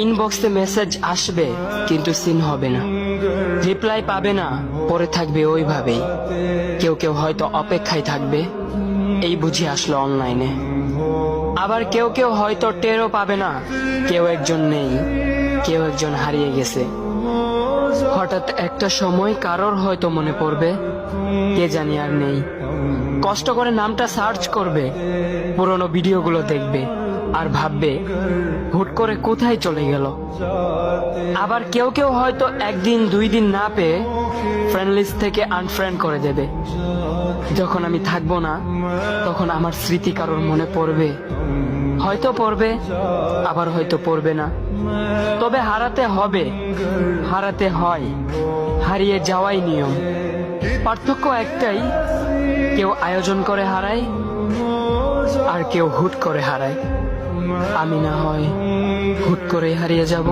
ইনবক্সে মেসেজ আসবে কিন্তু সিন হবে না, রিপ্লাই পাবে না, পরে থাকবে ওইভাবেই। কেউ কেউ হয়তো অপেক্ষায় থাকবে, এই বুঝি আসলো অনলাইনে। আবার কেউ কেউ হয়তো টেরও পাবে না, কেউ একজন নেই, কেউ একজন হারিয়ে গেছে। হঠাৎ একটা সময় কারোর হয়তো মনে পড়বে, কে জানি আর নেই। কষ্ট করে নামটা সার্চ করবে, পুরনো ভিডিওগুলো দেখবে আর ভাববে হুট করে কোথায় চলে গেল। আবার কেউ কেউ হয়তো একদিন দুই দিন না পেয়ে ফ্রেন্ড লিস্ট থেকে আনফ্রেন্ড করে দেবে। যখন আমি থাকবো না তখন আমার স্মৃতি কারোর মনে পড়বে, হয়তো পড়বে আবার হয়তো পড়বে না। তবে হারাতে হবে, হারাতে হয়, হারিয়ে যাওয়াই নিয়ম। পার্থক্য একটাই, কেউ আয়োজন করে হারায় আর কেউ হুট করে হারায়। আমি না হয় হুট করে হারিয়ে যাব।